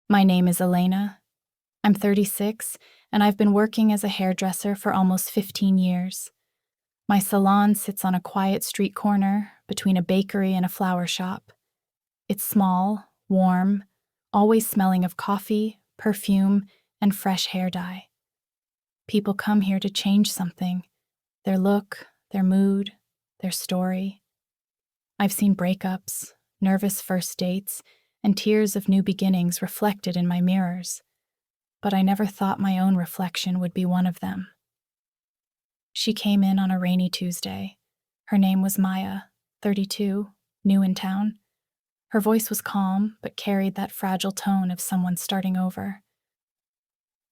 My name is Elena. I'm 36, and I've been working as a hairdresser for almost 15 years. My salon sits on a quiet street corner between a bakery and a flower shop. It's small, warm, always smelling of coffee, perfume, and fresh hair dye. People come here to change something: their look, their mood, their story. I've seen breakups, nervous first dates, and tears of new beginnings reflected in my mirrors, but I never thought my own reflection would be one of them. She came in on a rainy Tuesday. Her name was Maya, 32, new in town. Her voice was calm, but carried that fragile tone of someone starting over.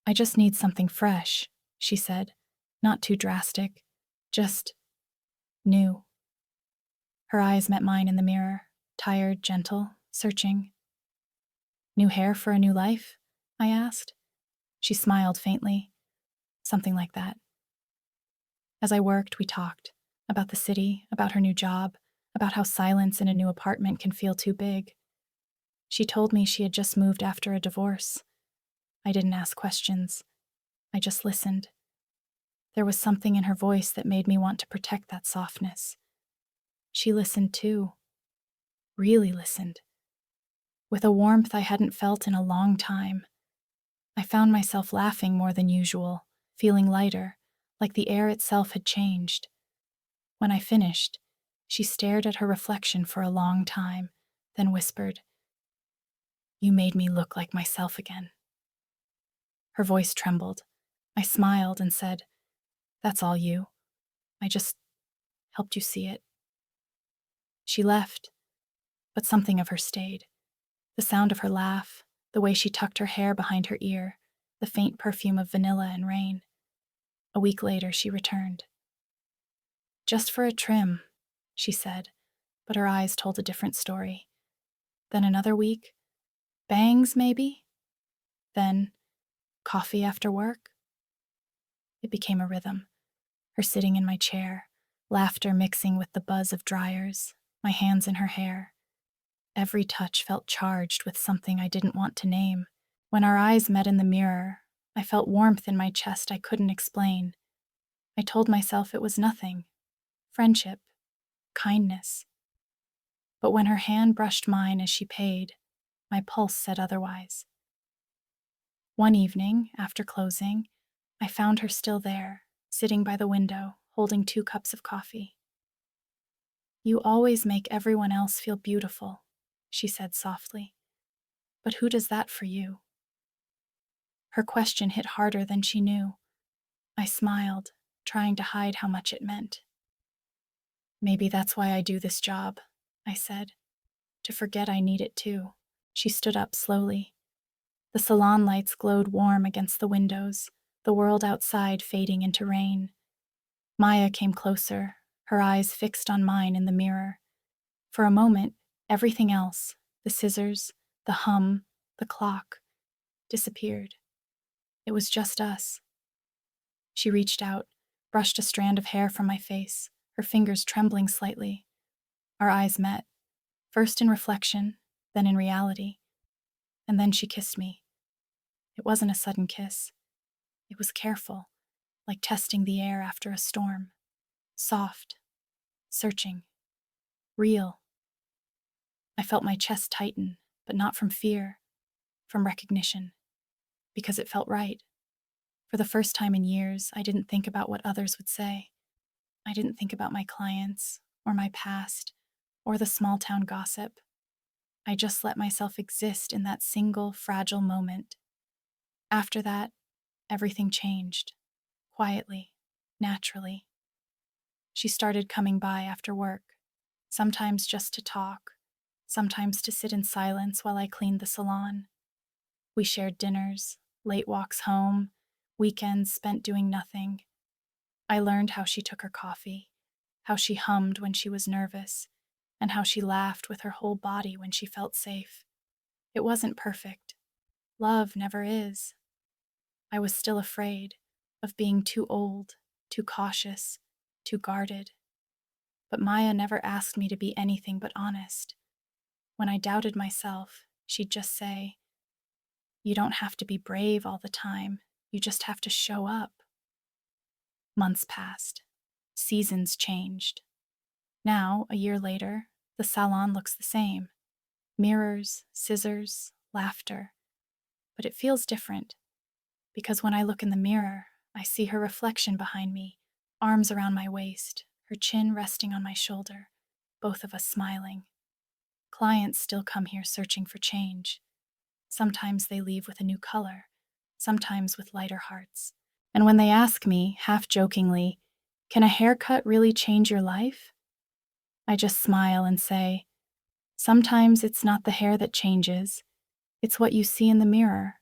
"I just need something fresh," she said. "Not too drastic. Just new." Her eyes met mine in the mirror, tired, gentle, searching. "New hair for a new life?" I asked. She smiled faintly. "Something like that." As I worked, we talked about the city, about her new job, about how silence in a new apartment can feel too big. She told me she had just moved after a divorce. I didn't ask questions. I just listened. There was something in her voice that made me want to protect that softness. She listened too. Really listened. With a warmth I hadn't felt in a long time. I found myself laughing more than usual, feeling lighter, like the air itself had changed. When I finished, she stared at her reflection for a long time, then whispered, "You made me look like myself again." Her voice trembled. I smiled and said, "That's all you. I just helped you see it." She left, but something of her stayed. The sound of her laugh, the way she tucked her hair behind her ear, the faint perfume of vanilla and rain. A week later, she returned. "Just for a trim," she said, but her eyes told a different story. Then another week, "Bangs, maybe?" Then, "Coffee after work?" It became a rhythm. Her sitting in my chair, laughter mixing with the buzz of dryers, my hands in her hair. Every touch felt charged with something I didn't want to name. When our eyes met in the mirror, I felt warmth in my chest I couldn't explain. I told myself it was nothing. Friendship. Kindness. But when her hand brushed mine as she paid, my pulse said otherwise. One evening, after closing, I found her still there, sitting by the window, holding 2 cups of coffee. "You always make everyone else feel beautiful," she said softly. "But who does that for you?" Her question hit harder than she knew. I smiled, trying to hide how much it meant. "Maybe that's why I do this job," I said. "To forget I need it too." She stood up slowly. The salon lights glowed warm against the windows, the world outside fading into rain. Maya came closer, her eyes fixed on mine in the mirror. For a moment, everything else, the scissors, the hum, the clock, disappeared. It was just us. She reached out, brushed a strand of hair from my face, her fingers trembling slightly. Our eyes met, first in reflection, then in reality. And then she kissed me. It wasn't a sudden kiss. It was careful, like testing the air after a storm. Soft, searching, real. I felt my chest tighten, but not from fear, from recognition, because it felt right. For the first time in years, I didn't think about what others would say. I didn't think about my clients, or my past, or the small town gossip. I just let myself exist in that single, fragile moment. After that, everything changed, quietly, naturally. She started coming by after work, sometimes just to talk, sometimes to sit in silence while I cleaned the salon. We shared dinners, late walks home, weekends spent doing nothing. I learned how she took her coffee, how she hummed when she was nervous, and how she laughed with her whole body when she felt safe. It wasn't perfect. Love never is. I was still afraid of being too old, too cautious, too guarded. But Maya never asked me to be anything but honest. When I doubted myself, she'd just say, You don't have to be brave all the time. You just have to show up. Months passed. Seasons changed. Now, a year later, the salon looks the same. Mirrors, scissors, laughter. But it feels different, because when I look in the mirror, I see her reflection behind me, arms around my waist, her chin resting on my shoulder, both of us smiling. Clients still come here searching for change. Sometimes they leave with a new color, sometimes with lighter hearts. And when they ask me, half jokingly, "Can a haircut really change your life?" I just smile and say, "Sometimes it's not the hair that changes, it's what you see in the mirror."